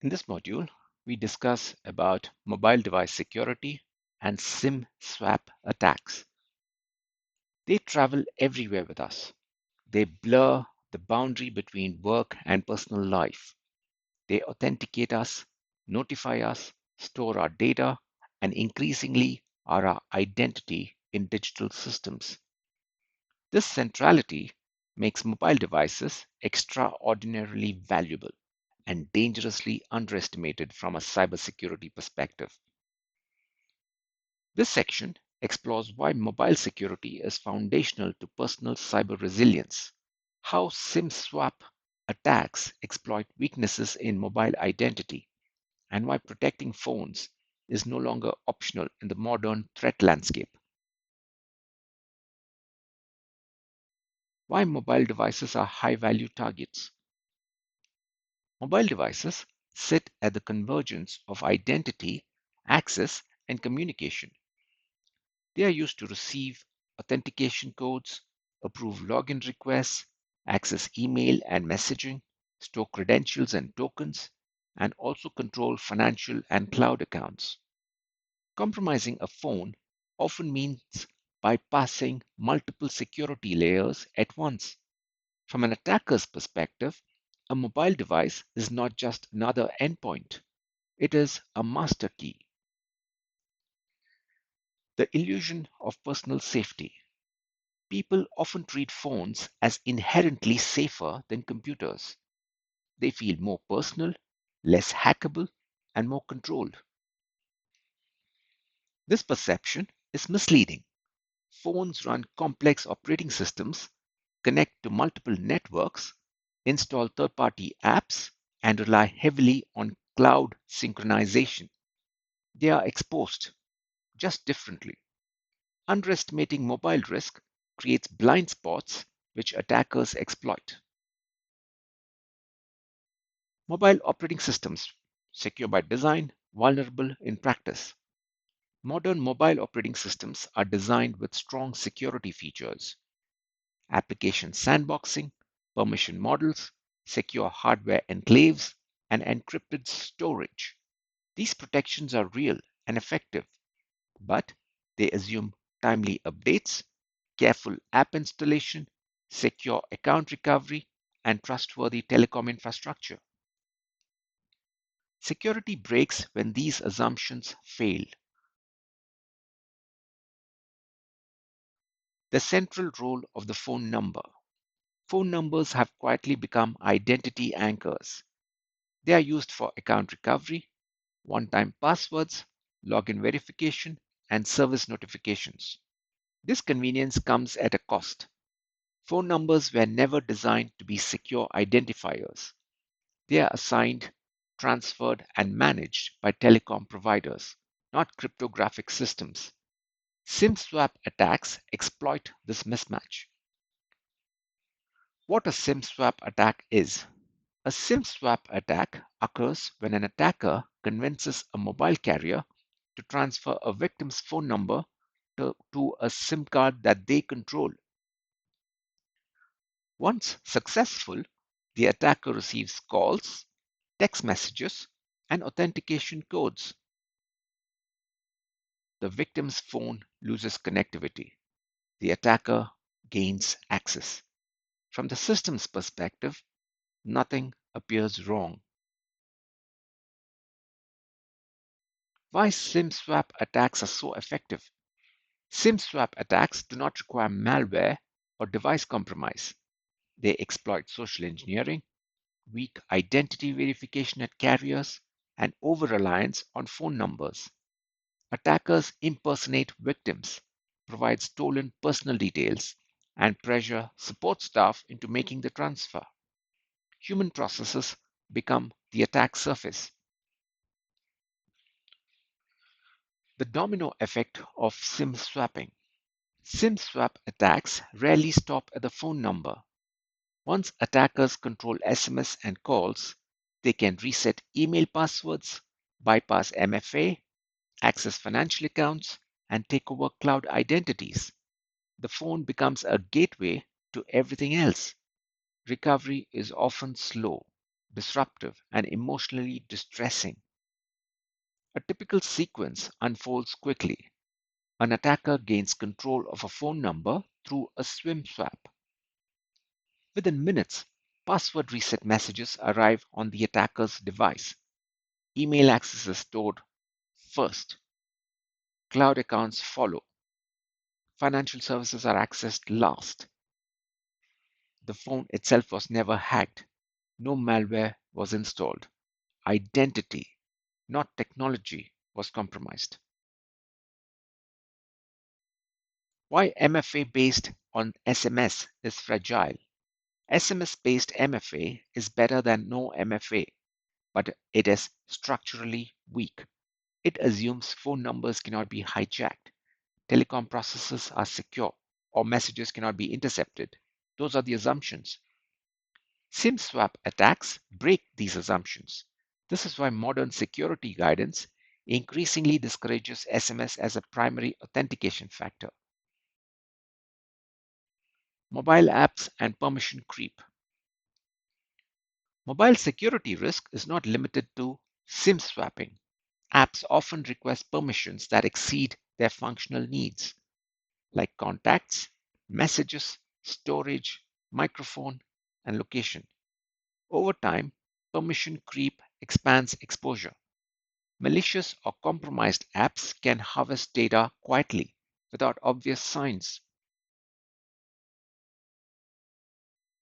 In this module, we discuss about mobile device security and SIM swap attacks. They travel everywhere with us. They blur the boundary between work and personal life. They authenticate us, notify us, store our data, and increasingly are our identity in digital systems. This centrality makes mobile devices extraordinarily valuable and dangerously underestimated from a cybersecurity perspective. This section explores why mobile security is foundational to personal cyber resilience, how SIM swap attacks exploit weaknesses in mobile identity, and why protecting phones is no longer optional in the modern threat landscape. Why mobile devices are high value targets. Mobile devices sit at the convergence of identity, access, and communication. They are used to receive authentication codes, approve login requests, access email and messaging, store credentials and tokens, and also control financial and cloud accounts. Compromising a phone often means bypassing multiple security layers at once. From an attacker's perspective, a mobile device is not just another endpoint, it is a master key. The illusion of personal safety. People often treat phones as inherently safer than computers. They feel more personal, less hackable, and more controlled. This perception is misleading. Phones run complex operating systems, connect to multiple networks, install third party apps, and rely heavily on cloud synchronization. They are exposed, just differently. Underestimating mobile risk creates blind spots which attackers exploit. Mobile operating systems, secure by design, vulnerable in practice. Modern mobile operating systems are designed with strong security features, application sandboxing, permission models, secure hardware enclaves, and encrypted storage. These protections are real and effective, but they assume timely updates, careful app installation, secure account recovery, and trustworthy telecom infrastructure. Security breaks when these assumptions fail. The central role of the phone number. Phone numbers have quietly become identity anchors. They are used for account recovery, one time passwords, login verification, and service notifications. This convenience comes at a cost. Phone numbers were never designed to be secure identifiers. They are assigned, transferred, and managed by telecom providers, not cryptographic systems. SIM swap attacks exploit this mismatch. What a SIM swap attack is. A SIM swap attack occurs when an attacker convinces a mobile carrier to transfer a victim's phone number to a SIM card that they control. Once successful, the attacker receives calls, text messages, and authentication codes. The victim's phone loses connectivity. The attacker gains access. From the system's perspective, nothing appears wrong. Why SIM swap attacks are so effective? SIM swap attacks do not require malware or device compromise. They exploit social engineering, weak identity verification at carriers, and over reliance on phone numbers. Attackers impersonate victims, provide stolen personal details, and pressure support staff into making the transfer. Human processes become the attack surface. The domino effect of SIM swapping. SIM swap attacks rarely stop at the phone number. Once attackers control SMS and calls, they can reset email passwords, bypass MFA, access financial accounts, and take over cloud identities. The phone becomes a gateway to everything else. Recovery is often slow, disruptive, and emotionally distressing. A typical sequence unfolds quickly. An attacker gains control of a phone number through a SIM swap. Within minutes, password reset messages arrive on the attacker's device. Email access is stored first. Cloud accounts follow. Financial services are accessed last. The phone itself was never hacked. No malware was installed. Identity, not technology, was compromised. Why MFA based on SMS is fragile. SMS based MFA is better than no MFA, but it is structurally weak. It assumes phone numbers cannot be hijacked, telecom processes are secure, or messages cannot be intercepted. Those are the assumptions. SIM swap attacks break these assumptions. This is why modern security guidance increasingly discourages SMS as a primary authentication factor. Mobile apps and permission creep. Mobile security risk is not limited to SIM swapping. Apps often request permissions that exceed their functional needs, like contacts, messages, storage, microphone, and location. Over time, permission creep expands exposure. Malicious or compromised apps can harvest data quietly without obvious signs.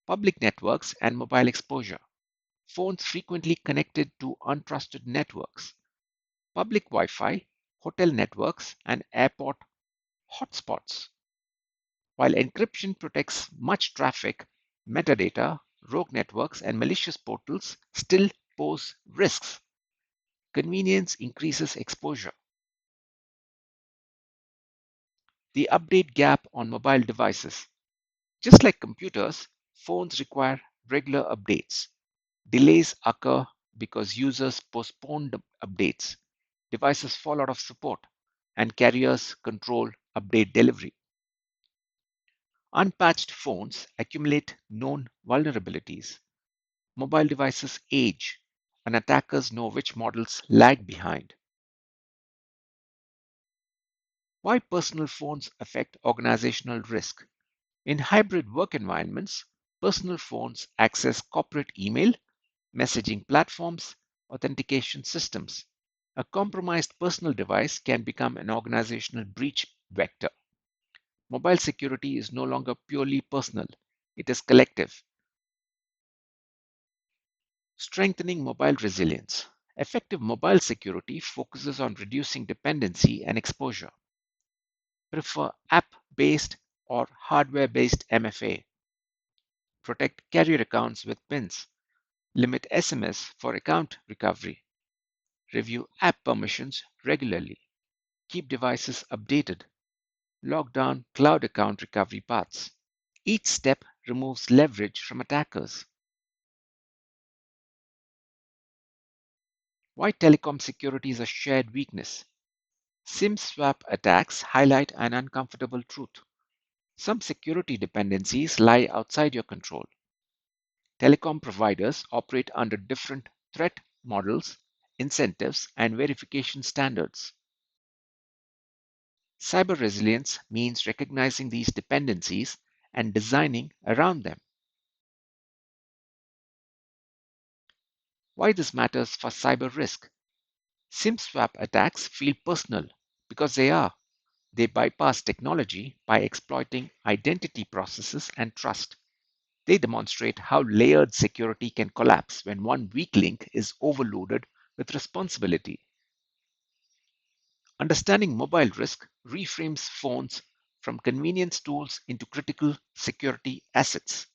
Public networks and mobile exposure. Phones frequently connected to untrusted networks. Public Wi Fi, hotel networks, and airport hotspots. While encryption protects much traffic, metadata, rogue networks, and malicious portals still pose risks. Convenience increases exposure. The update gap on mobile devices. Just like computers, phones require regular updates. Delays occur because users postpone the updates, devices fall out of support, and carriers control update delivery. Unpatched phones accumulate known vulnerabilities. Mobile devices age, and attackers know which models lag behind. Why personal phones affect organizational risk? In hybrid work environments, personal phones access corporate email, messaging platforms, authentication systems. A compromised personal device can become an organizational breach vector. Mobile security is no longer purely personal, it is collective. Strengthening mobile resilience. Effective mobile security focuses on reducing dependency and exposure. Prefer app-based or hardware-based MFA. Protect carrier accounts with PINs. Limit SMS for account recovery. Review app permissions regularly. Keep devices updated. Lock down cloud account recovery paths. Each step removes leverage from attackers. Why telecom security is a shared weakness. SIM swap attacks highlight an uncomfortable truth. Some security dependencies lie outside your control. Telecom providers operate under different threat models, incentives, and verification standards. Cyber resilience means recognizing these dependencies and designing around them. Why this matters for cyber risk? SIM swap attacks feel personal because they are. They bypass technology by exploiting identity processes and trust. They demonstrate how layered security can collapse when one weak link is overloaded with responsibility. Understanding mobile risk reframes phones from convenience tools into critical security assets.